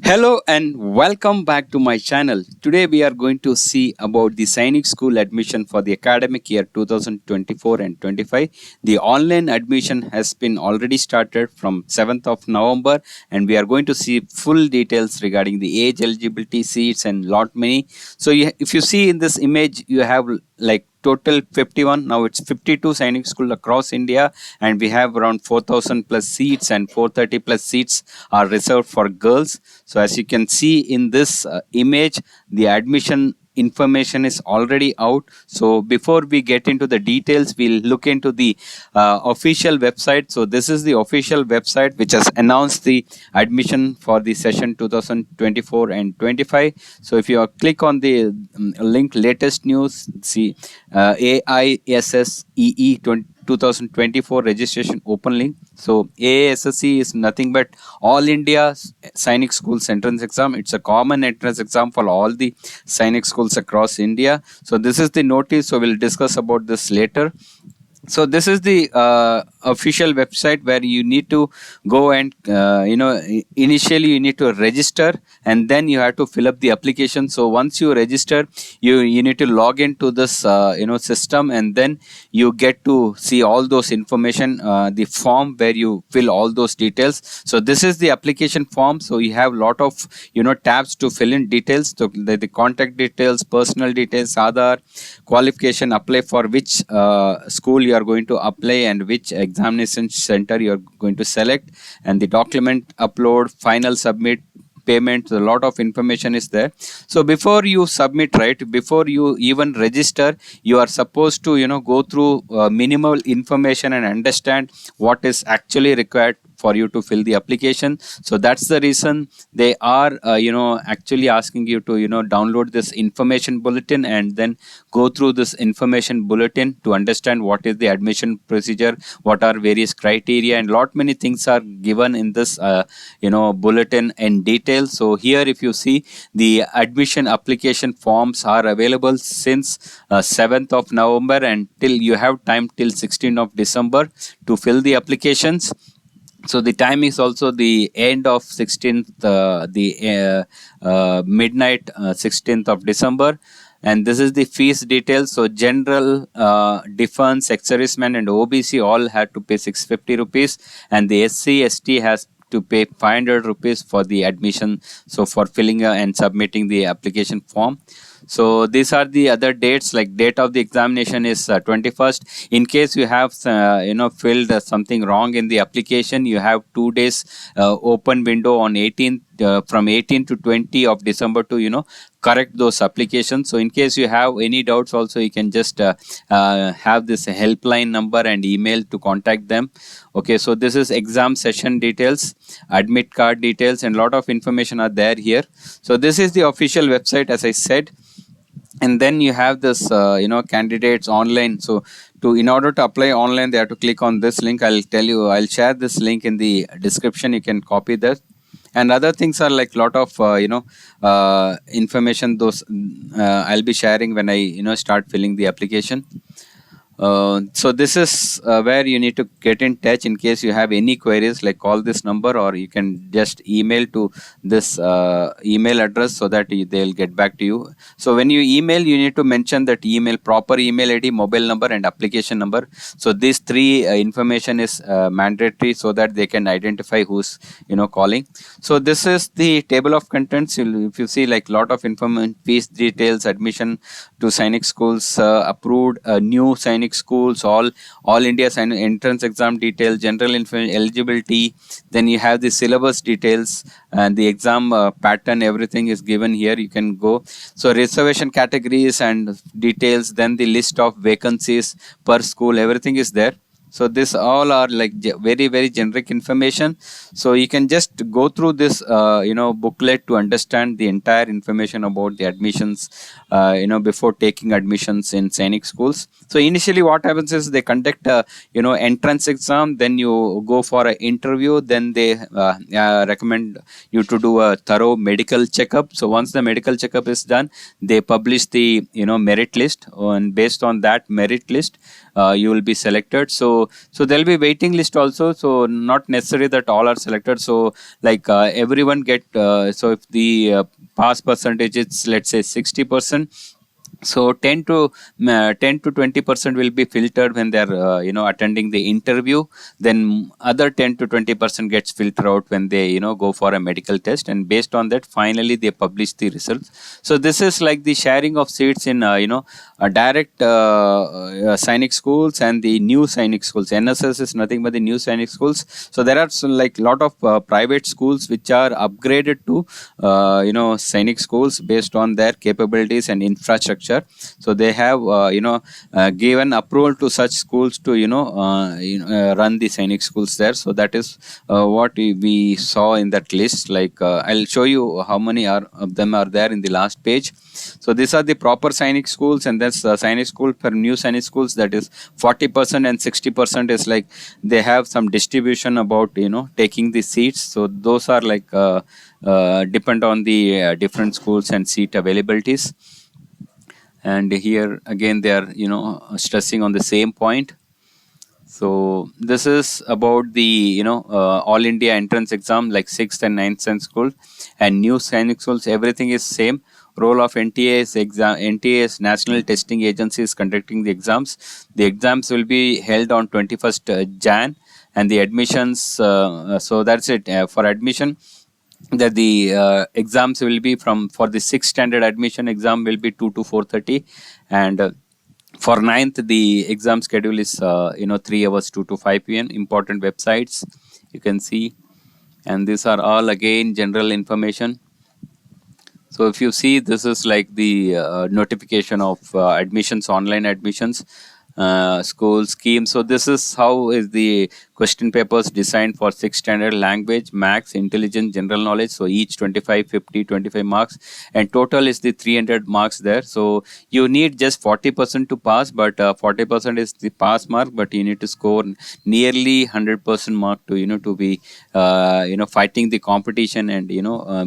Hello and welcome back to my channel. Today we are going to see about the Sainik School admission for the academic year 2024 and 25. The online admission has been already started from 7th of November and we are going to see full details regarding the age, eligibility, seats and lot many. So if you see in this image, you have like total 51. Now it's 52 Sainik School across India and we have around 4,000 plus seats and 430 plus seats are reserved for girls. So as you can see in this image, the admission information is already out. So before we get into the details, we'll look into the official website. So this is the official website which has announced the admission for the session 2024 and 25. So if you click on the link latest news, see AISSEE 2024 registration open link. So AISSEE is nothing but All India Sainik Schools entrance exam. It's a common entrance exam for all the Sainik schools across India. So this is the notice. So we'll discuss about this later. So this is the official website where you need to go and initially you need to register and then you have to fill up the application. So once you register, you need to log into this system and then you get to see all those information, the form where you fill all those details. So this is the application form. So you have lot of tabs to fill in details. So the contact details, personal details, Aadhaar, qualification, apply for which school you are going to apply and which examination center you are going to select, and the document upload, final submit, payment. A lot of information is there. So before you submit, right, before you even register, you are supposed to go through minimal information and understand what is actually required for you to fill the application. So that's the reason they are actually asking you to download this information bulletin and then go through this information bulletin to understand what is the admission procedure, what are various criteria, and lot many things are given in this bulletin in detail. So here if you see, the admission application forms are available since 7th of November and till you have time till 16th of December to fill the applications. So the time is also the end of 16th, midnight 16th of December. And this is the fees details. So general, defense, ex-servicemen and OBC all had to pay 650 rupees, and the SC, ST has to pay 500 rupees for the admission. So for filling and submitting the application form. So these are the other dates, like date of the examination is 21st. In case you have filled something wrong in the application, you have 2 days open window on 18th from 18 to 20 of December to correct those applications. So in case you have any doubts also, you can just have this helpline number and email to contact them. Okay, so this is exam session details, admit card details, and lot of information are there here. So this is the official website, as I said. And then you have this candidates online. So in order to apply online, they have to click on this link. I'll share this link in the description. You can copy that. And other things are like lot of information. Those I'll be sharing when I start filling the application. So this is where you need to get in touch in case you have any queries, like call this number or you can just email to this email address so that they'll get back to you. So when you email, you need to mention that email, proper email ID, mobile number and application number. So these three information is mandatory so that they can identify who's calling. So this is the table of contents. If you see, like lot of information, fees details, admission to Sainik Schools, approved, new Sainik Schools, all India entrance exam details, general eligibility. Then you have the syllabus details and the exam pattern. Everything is given here. You can go. So reservation categories and details. Then the list of vacancies per school. Everything is there. So this all are like very, very generic information. So you can just go through this booklet to understand the entire information about the admissions before taking admissions in Sainik Schools. So initially what happens is they conduct a entrance exam, then you go for an interview, then they recommend you to do a thorough medical checkup. So once the medical checkup is done, they publish the merit list, and based on that merit list you will be selected. So So there'll be waiting list also. So not necessary that all are selected. So like everyone get. So if the pass percentage is, let's say, 60%. So 10 to 20% will be filtered when they're attending the interview. Then other 10 to 20% gets filtered out when they go for a medical test, and based on that finally they publish the results. So this is like the sharing of seats in a direct Sainik schools and the new Sainik schools. NSS is nothing but the new Sainik schools. So there are some, like, lot of private schools which are upgraded to Sainik schools based on their capabilities and infrastructure. So they have given approval to such schools to run the Sainik schools there. So that is what we saw in that list. Like I'll show you how many of them are there in the last page. So these are the proper Sainik schools, and that's Sainik school for new Sainik schools, that is 40%, and 60% is like they have some distribution about taking the seats. So those are like depend on the different schools and seat availabilities. And here again they are stressing on the same point. So this is about the all India entrance exam, like 6th and 9th Sainik school and new Sainik schools. Everything is same. Role of NTA is NTA is National Testing Agency is conducting the exams. The exams will be held on 21st Jan, and the admissions. So that's it for admission. That the exams will be for the 6th standard admission exam will be 2 to 4:30, and for 9th the exam schedule is 3 hours 2 to 5 p.m. Important websites you can see, and these are all again general information. So if you see, this is like the notification of admissions, online admissions, school scheme. So this is how is the question papers designed for 6th standard: language, maths, intelligence, general knowledge. So each 25, 50, 25 marks, and total is the 300 marks there. So you need just 40% to pass, but 40% is the pass mark, but you need to score nearly 100% mark to to be fighting the competition and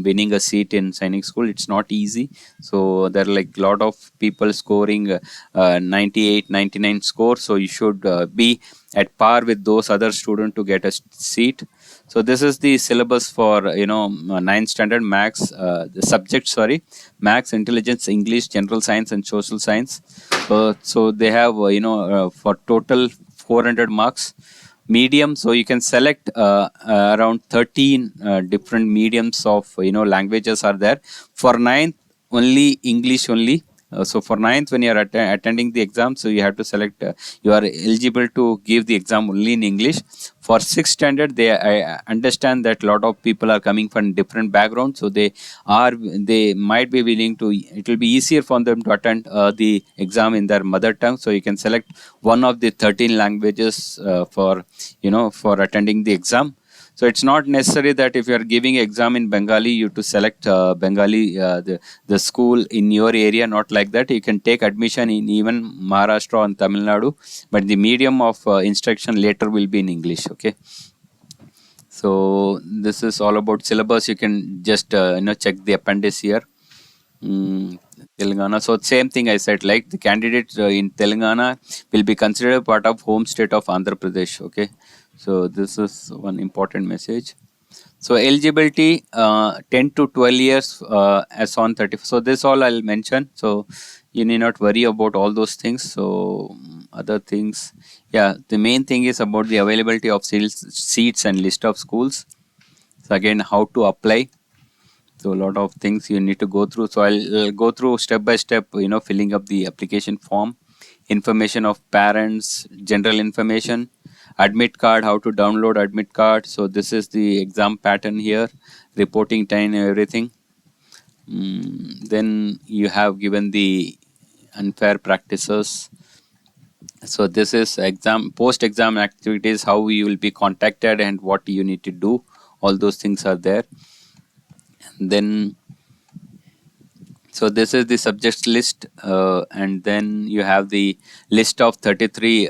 winning a seat in Sainik school. It's not easy. So there are like lot of people scoring 98, 99 score. So you should be at par with those other students to get a seat. So this is the syllabus for 9th standard maths, the subject, sorry, maths, intelligence, English, general science, and social science. So they have for total 400 marks. Medium, so you can select around 13 different mediums of languages are there. For 9th, only English only. So for 9th, when you are attending the exam, so you have to select, you are eligible to give the exam only in English. For 6th standard, I understand that a lot of people are coming from different backgrounds, so they might be willing to, it will be easier for them to attend the exam in their mother tongue. So you can select one of the 13 languages for attending the exam. So it's not necessary that if you are giving exam in Bengali, you to select Bengali, the school in your area. Not like that. You can take admission in even Maharashtra and Tamil Nadu, but the medium of instruction later will be in English. Okay. So this is all about syllabus. You can just check the appendix here. Telangana. So same thing I said, like the candidate in Telangana will be considered part of home state of Andhra Pradesh. Okay. So this is one important message. So eligibility 10 to 12 years as on 30. So this all I'll mention. So you need not worry about all those things. So other things, yeah, the main thing is about the availability of seats and list of schools. So again, how to apply. So a lot of things you need to go through. So I'll go through step by step, filling up the application form, information of parents, general information, admit card, how to download admit card. So this is the exam pattern here, reporting time, everything. Then you have given the unfair practices. So this is post-exam activities, how you will be contacted and what you need to do. All those things are there. And then, so this is the subject list, and then you have the list of 33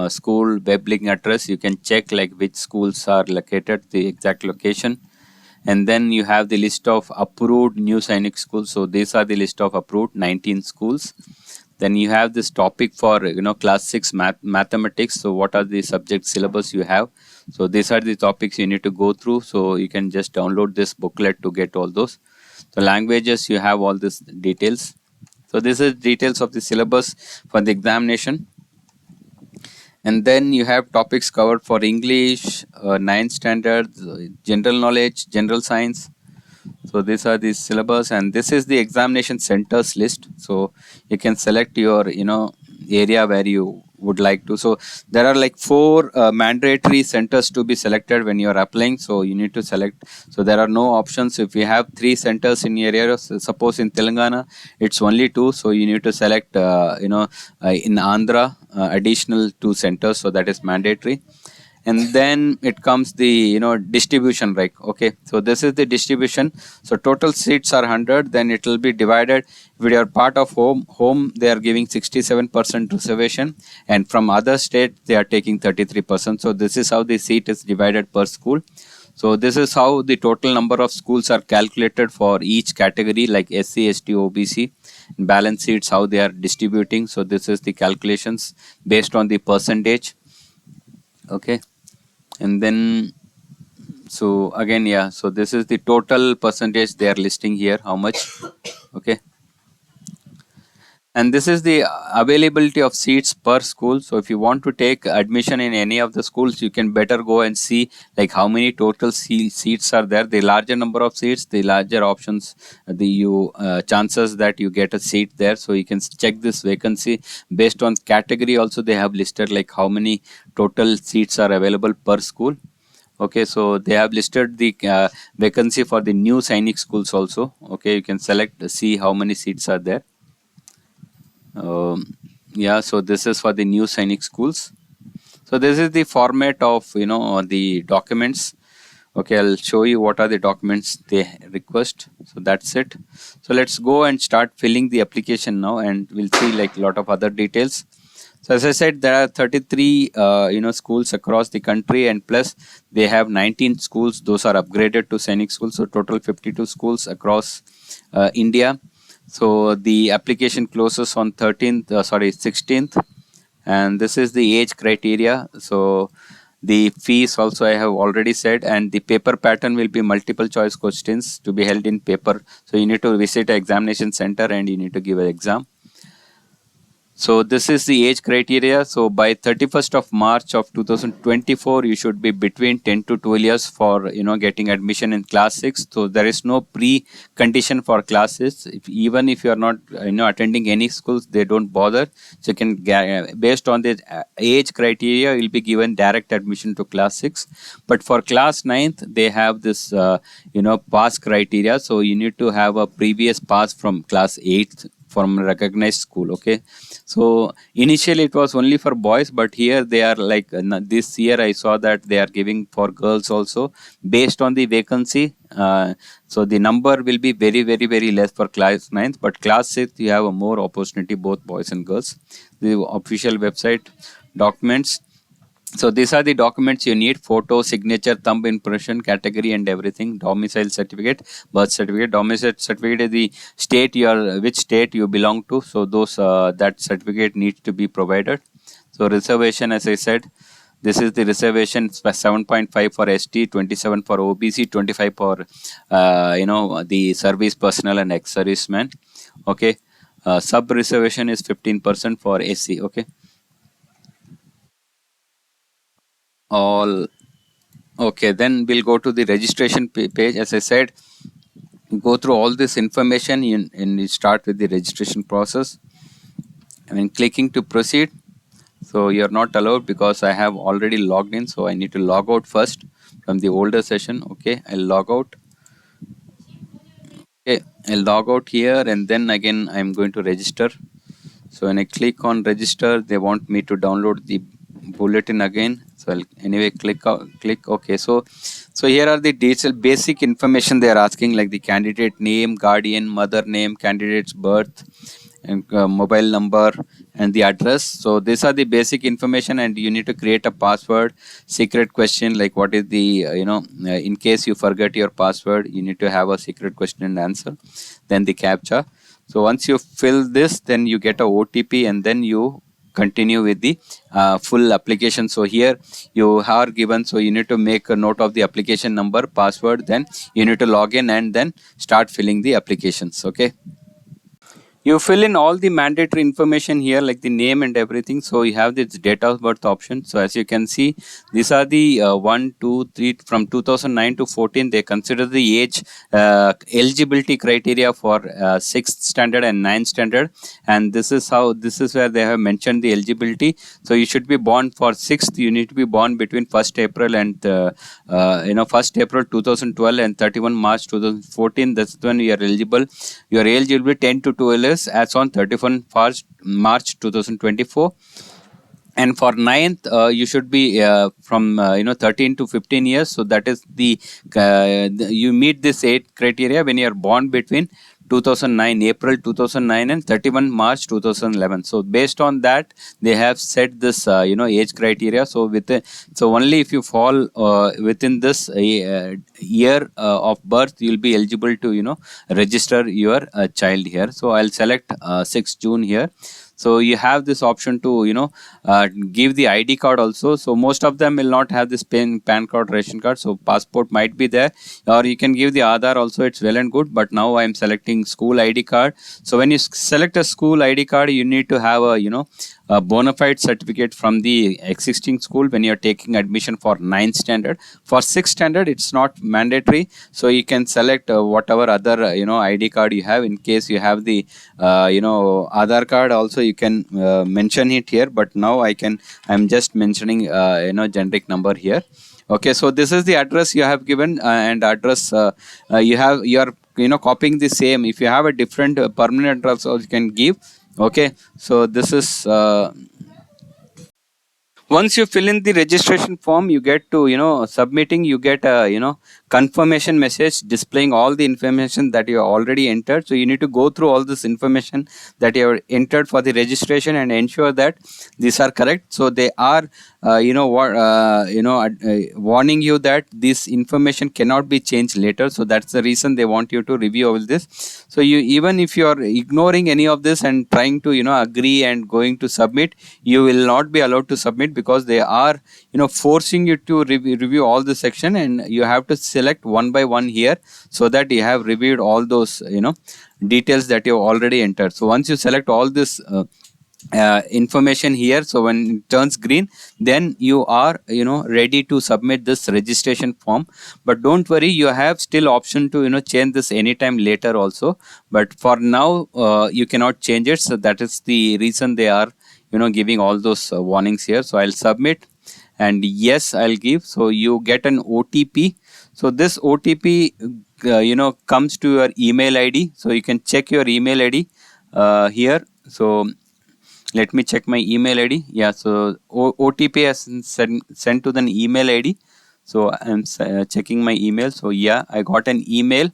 school web link address. You can check like which schools are located, the exact location. And then you have the list of approved new Sainik schools. So these are the list of approved 19 schools. Then you have this topic for class 6 mathematics. So what are the subject syllabus you have? So these are the topics you need to go through. So you can just download this booklet to get all those. So languages, you have all this details. So this is details of the syllabus for the examination. And then you have topics covered for English, 9th standard, general knowledge, general science. So these are the syllabus, and this is the examination centers list. So you can select your area where you would like to. So there are like 4 mandatory centers to be selected when you are applying. So you need to select. So there are no options. If you have 3 centers in your area, suppose in Telangana it's only 2, so you need to select in Andhra additional 2 centers. So that is mandatory. And then it comes the distribution, right? Okay, so this is the distribution. So total seats are 100, then it will be divided. If you are part of home they are giving 67% reservation, and from other state they are taking 33%. So this is how the seat is divided per school. So this is how the total number of schools are calculated for each category, like SC, ST, OBC. Balance seats, how they are distributing. So this is the calculations based on the percentage. Okay. And then so again, yeah, so this is the total percentage they are listing here, how much. Okay, and this is the availability of seats per school. So if you want to take admission in any of the schools, you can better go and see like how many total seats are there. The larger number of seats, the larger options, the chances that you get a seat there. So you can check this vacancy based on category. Also they have listed like how many total seats are available per school. Okay, so they have listed the vacancy for the new Sainik schools also. Okay, you can select, see how many seats are there. Yeah, so this is for the new Sainik schools. So this is the format of the documents. Okay, I'll show you what are the documents they request. So that's it. So let's go and start filling the application now, and we'll see like a lot of other details. So as I said, there are 33 schools across the country, and plus they have 19 schools. Those are upgraded to Sainik schools. So total 52 schools across India. So the application closes on 16th, and this is the age criteria. So the fees also I have already said, and the paper pattern will be multiple choice questions to be held in paper. So you need to visit an examination center and you need to give an exam. So this is the age criteria. So by 31st of March of 2024, you should be between 10 to 12 years for getting admission in class 6. So there is no pre-condition for classes. Even if you are not attending any schools, they don't bother. So you can based on the age criteria, you'll be given direct admission to class 6. But for class 9th, they have this pass criteria. So you need to have a previous pass from class 8th from a recognized school. Okay, so initially it was only for boys, but here they are like this year I saw that they are giving for girls also based on the vacancy. So the number will be very, very, very less for class 9th, but class 6th you have a more opportunity, both boys and girls. The official website documents. So these are the documents you need: photo, signature, thumb impression, category and everything. Domicile certificate, birth certificate. Domicile certificate is the state which state you belong to. So those that certificate needs to be provided. So reservation, as I said, this is the reservation: 7.5 for ST, 27 for OBC, 25 for the service personnel and ex-servicemen. Okay, sub reservation is 15% for SC. Okay. All okay, then we'll go to the registration page. As I said, go through all this information and you start with the registration process. I mean, clicking to proceed. So you're not allowed because I have already logged in. So I need to log out first from the older session. Okay, I'll log out. Okay, I'll log out here, and then again I'm going to register. So when I click on register, they want me to download the bulletin again. So I'll anyway click okay. So here are the details, basic information they are asking, like the candidate name, guardian, mother name, candidate's birth and mobile number and the address. So these are the basic information, and you need to create a password. Secret question, like what is the in case you forget your password, you need to have a secret question and answer. Then the captcha. So once you fill this, then you get a OTP, and then you continue with the full application. So here you are given, so you need to make a note of the application number, password, then you need to log in and then start filling the applications. Okay, you fill in all the mandatory information here, like the name and everything. So you have this date of birth option. So as you can see, these are the 1, 2, 3 from 2009 to 14. They consider the age eligibility criteria for 6th standard and 9th standard, and this is where they have mentioned the eligibility. So you should be born for 6th. You need to be born between 1st April and 1st April 2012 and 31 March 2014. That's when you are eligible. Your age will be 10 to 12 years as on 31 March 2024. And for 9th, you should be from 13 to 15 years. So that is you meet this 8 criteria when you are born between 2009 April 2009 and 31 March 2011. So based on that, they have set this age criteria. So so only if you fall within this year of birth, you will be eligible to register your child here. So I'll select 6 June here. So you have this option to give the ID card also. So most of them will not have this PAN card, ration card. So passport might be there, or you can give the Aadhaar also. It's well and good. But now I am selecting school ID card. So when you select a school ID card, you need to have a bona fide certificate from the existing school when you are taking admission for 9th standard. For 6th standard, it's not mandatory. So you can select whatever other ID card you have. In case you have the Aadhaar card also, you can mention it here. But now I'm just mentioning generic number here. Okay, so this is the address you have given, and address you are copying the same. If you have a different permanent address, also you can give. Okay, so this is once you fill in the registration form, you get to submitting, you get a confirmation message displaying all the information that you already entered. So you need to go through all this information that you have entered for the registration and ensure that these are correct. So they are warning you that this information cannot be changed later. So that's the reason they want you to review all this. So even if you are ignoring any of this and trying to agree and going to submit, you will not be allowed to submit, because they are forcing you to review all the section, and you have to select one by one here, so that you have reviewed all those details that you have already entered. So once you select all this information here, so when it turns green, then you are ready to submit this registration form. But don't worry, you have still option to change this anytime later also, but for now you cannot change it. So that is the reason they are giving all those warnings here. So I'll submit, and yes, I'll give. So you get an OTP. So this OTP comes to your email ID. So you can check your email ID here. So let me check my email ID. Yeah, so OTP has sent to the email ID. So I'm checking my email. So yeah, I got an email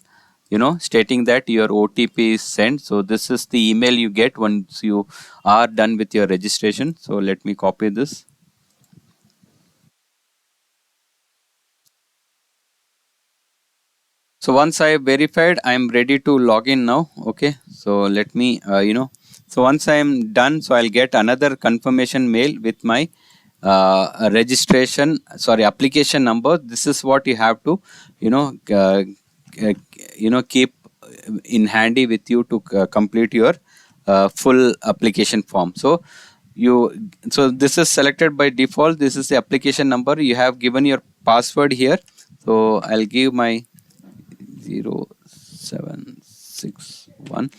stating that your OTP is sent. So this is the email you get once you are done with your registration. So let me copy this. So once I have verified, I am ready to log in now. Okay, so let me so once I am done, so I'll get another confirmation mail with my application number. This is what you have to keep in handy with you to complete your full application form. So this is selected by default. This is the application number. You have given your password here. So I'll give my 0761.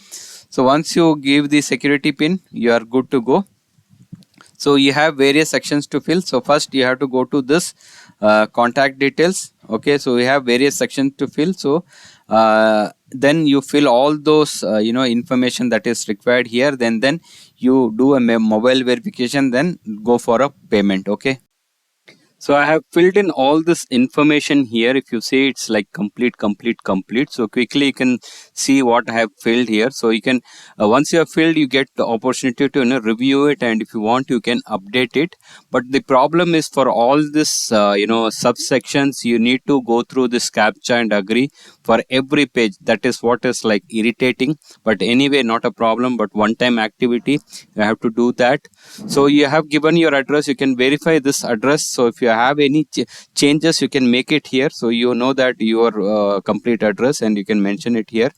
So once you give the security pin, you are good to go. So you have various sections to fill. So first you have to go to this contact details. Okay, so we have various sections to fill. So then you fill all those information that is required here. Then you do a mobile verification. Then go for a payment. Okay. So I have filled in all this information here. If you see, it's like complete, complete, complete. So quickly you can see what I have filled here. So you can, once you have filled, you get the opportunity to review it, and if you want, you can update it. But the problem is, for all this subsections, you need to go through this captcha and agree for every page. That is what is like irritating. But anyway, not a problem. But one-time activity, you have to do that. So you have given your address, you can verify this address. So if you have any changes, you can make it here, so you know that your complete address, and you can mention it here.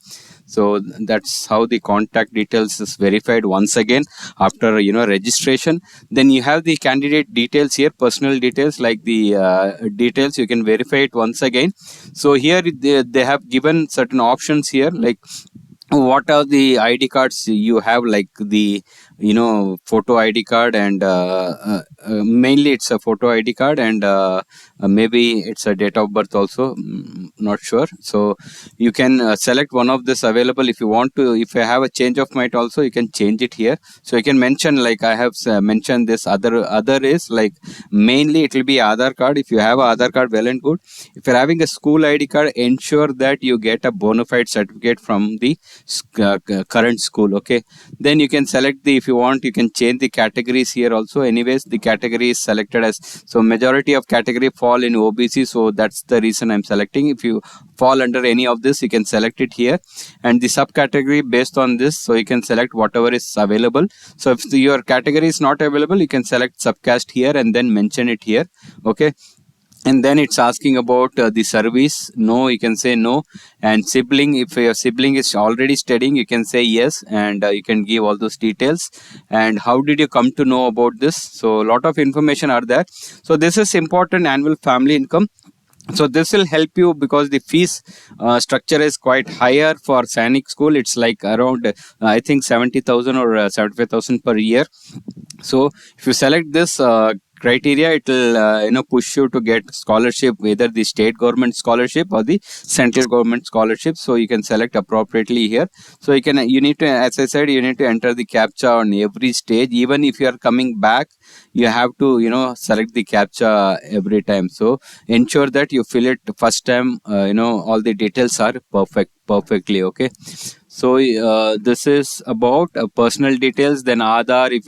So that's how the contact details is verified once again after registration. Then you have the candidate details here, personal details, like the details, you can verify it once again. So here they have given certain options here, like what are the ID cards you have, like the photo ID card, and mainly it's a photo ID card, and maybe it's a date of birth also, not sure. So you can select one of this available. If you want to, if you have a change of mind also, you can change it here. So you can mention, like I have mentioned, this other is like mainly it will be Aadhaar card. If you have a Aadhaar card, well and good. If you're having a school ID card, ensure that you get a bona fide certificate from the current school. Okay, then you can select the, if you want, you can change the categories here also. Anyways, the category is selected as, so majority of category fall in OBC, so that's the reason I'm selecting. If you fall under any of this, you can select it here, and the subcategory based on this, so you can select whatever is available. So if your category is not available, you can select subcaste here and then mention it here. Okay, and then it's asking about the service. No, you can say no. And sibling, if your sibling is already studying, you can say yes, and you can give all those details. And how did you come to know about this? So a lot of information are there. So this is important, annual family income. So this will help you, because the fees structure is quite higher for Sainik School. It's like around I think 70,000 or 75,000 per year. So if you select this criteria, it will push you to get scholarship, either the state government scholarship or the central government scholarship. So you can select appropriately here. So you need to, as I said, you need to enter the captcha on every stage. Even if you are coming back, you have to select the captcha every time. So ensure that you fill it first time, all the details are perfectly. Okay, so this is about personal details. Then Aadhaar, if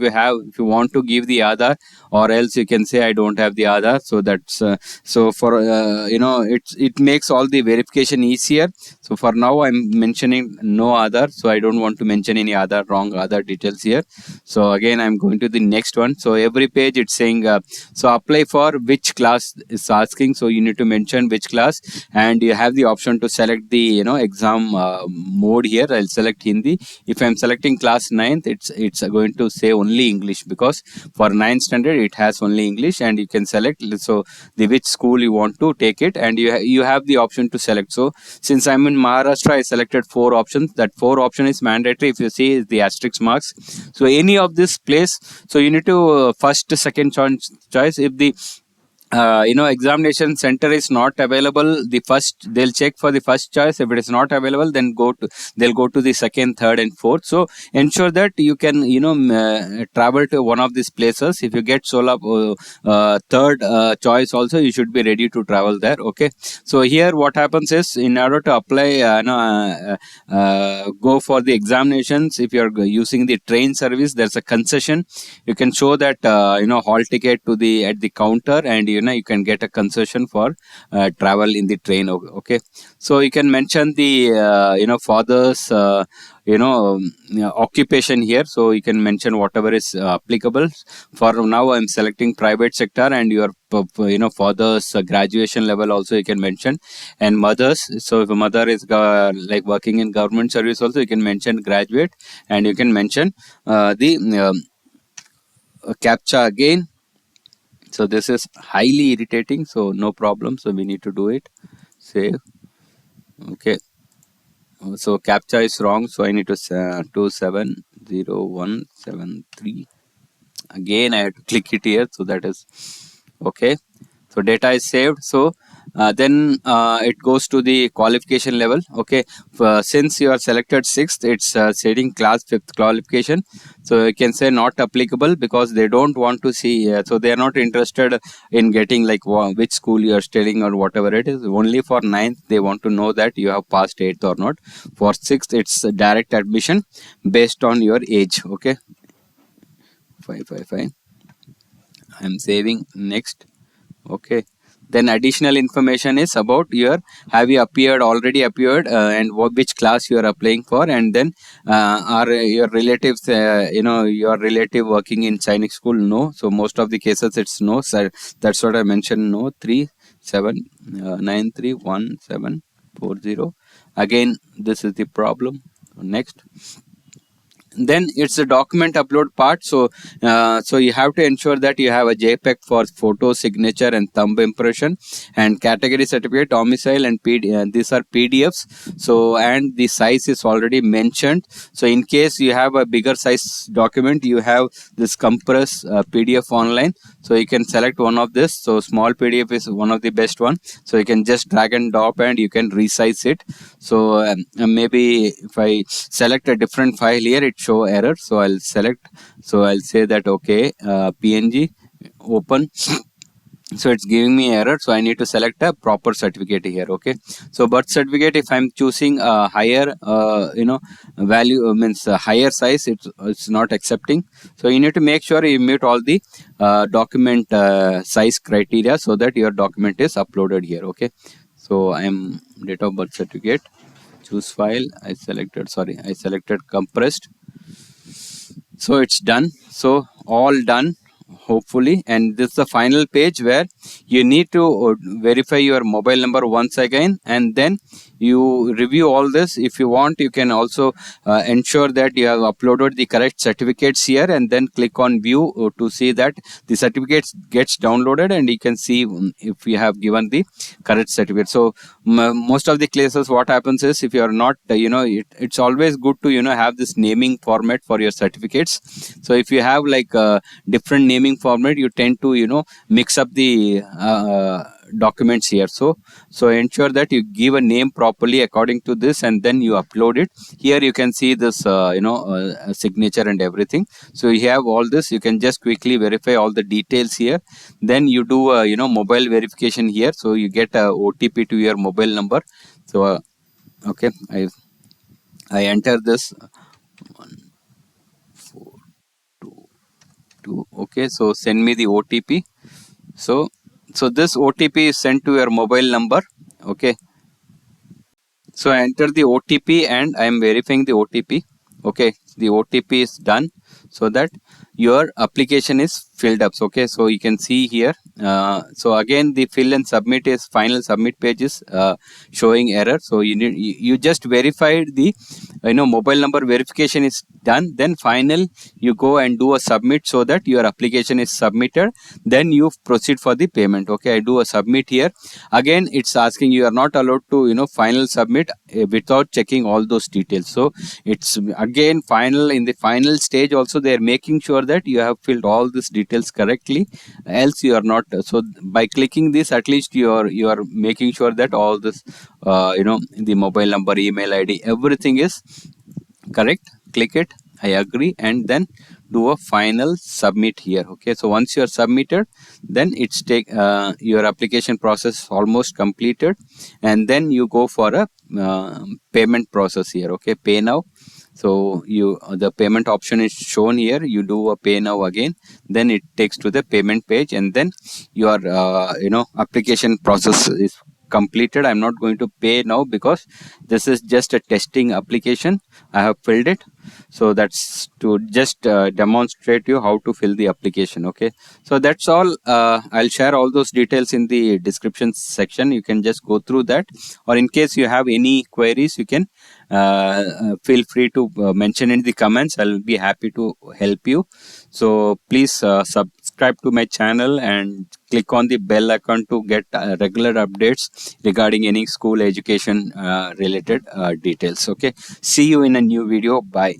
you want to give the Aadhaar, or else you can say I don't have the Aadhaar. So that's so for it makes all the verification easier. So for now I'm mentioning no Aadhaar, so I don't want to mention any wrong Aadhaar details here. So again I'm going to the next one. So every page it's saying so apply for which class is asking, so you need to mention which class, and you have the option to select the exam mode here. I'll select Hindi. If I'm selecting class 9th, it's going to say only English, because for 9th standard it has only English. And you can select, so the which school you want to take it, and you have the option to select. So since I'm in Maharashtra, I selected 4 options. That 4 option is mandatory. If you see is the asterisk marks, so any of this place, so you need to first second choice. If the examination center is not available, they'll check for the first choice. If it is not available, then they'll go to the second, third and fourth. So ensure that you can travel to one of these places. If you get solo third choice also, you should be ready to travel there. Okay, so here what happens is, in order to apply go for the examinations, if you're using the train service, there's a concession. You can show that hall ticket to the at the counter, and you can get a concession for travel in the train. Okay, so you can mention the father's occupation here. So you can mention whatever is applicable. For now I'm selecting private sector, and your father's graduation level also you can mention, and mothers. So if a mother is like working in government service also, you can mention graduate, and you can mention the captcha again. So this is highly irritating, so no problem, so we need to do it. Save. Okay, so captcha is wrong, so I need to 270173. Again I have to click it here. So that is okay. So data is saved. So Then it goes to the qualification level. Okay, since you are selected 6th, it's stating class 5th qualification. So you can say not applicable because they don't want to see, so they are not interested in getting like which school you are studying or whatever it is. Only for 9th they want to know that you have passed 8th or not. For 6th it's direct admission based on your age. Okay, fine. I'm saving. Next. Okay, then additional information is about your, have you appeared, already appeared, and which class you are applying for, and then are your relatives, your relative working in Sainik school? No. So most of the cases it's no. So that's what I mentioned. No. 37931740. Again, this is the problem. Next. Then it's the document upload part. So so you have to ensure that you have a JPEG for photo, signature and thumb impression, and category certificate, domicile and these are PDFs. So and the size is already mentioned. So in case you have a bigger size document, you have this compressed PDF online, so you can select one of this. So small PDF is one of the best one, so you can just drag and drop and you can resize it. So maybe if I select a different file here, it show error. So I'll select, so I'll say that okay, PNG open. So it's giving me error, so I need to select a proper certificate here. Okay, so birth certificate, if I'm choosing a higher value, means a higher size, it's not accepting. So you need to make sure you meet all the document size criteria so that your document is uploaded here. Okay, so I'm date of birth certificate, choose file, I selected compressed. So it's done. So all done, hopefully. And this is the final page where you need to verify your mobile number once again, and then you review all this. If you want, you can also ensure that you have uploaded the correct certificates here, and then click on view to see that the certificates gets downloaded, and you can see if you have given the correct certificate. So most of the cases what happens is, if you are not it's always good to have this naming format for your certificates. So if you have like different naming format, you tend to mix up the documents here. So ensure that you give a name properly according to this, and then you upload it. Here you can see this signature and everything. So you have all this, you can just quickly verify all the details here. Then you do mobile verification here, so you get a OTP to your mobile number. So okay, I enter this 1422. Okay, so send me the OTP. So this OTP is sent to your mobile number. Okay, so I enter the OTP and I am verifying the OTP. Okay, the OTP is done, so that your application is filled up. Okay, so you can see here. So again, the fill and submit is final submit page is showing error. So you just verified the mobile number verification is done. Then final, you go and do a submit so that your application is submitted. Then you proceed for the payment. Okay, I do a submit here. Again, it's asking you are not allowed to final submit without checking all those details. So it's again final, in the final stage also they are making sure that you have filled all these details correctly, else you are not. So by clicking this, at least you are making sure that all this the mobile number, email ID, everything is correct. Click it, I agree, and then do a final submit here. Okay, so once you are submitted, then it's take your application process almost completed, and then you go for a payment process here. Okay, pay now. So the payment option is shown here. You do a pay now again, then it takes to the payment page, and then your application process is completed. I'm not going to pay now because this is just a testing application. I have filled it, so that's to just demonstrate you how to fill the application. Okay, so that's all. I'll share all those details in the description section. You can just go through that, or in case you have any queries, you can feel free to mention in the comments. I'll be happy to help you. So please subscribe to my channel and click on the bell icon to get regular updates regarding any school education related details. Okay, see you in a new video. Bye.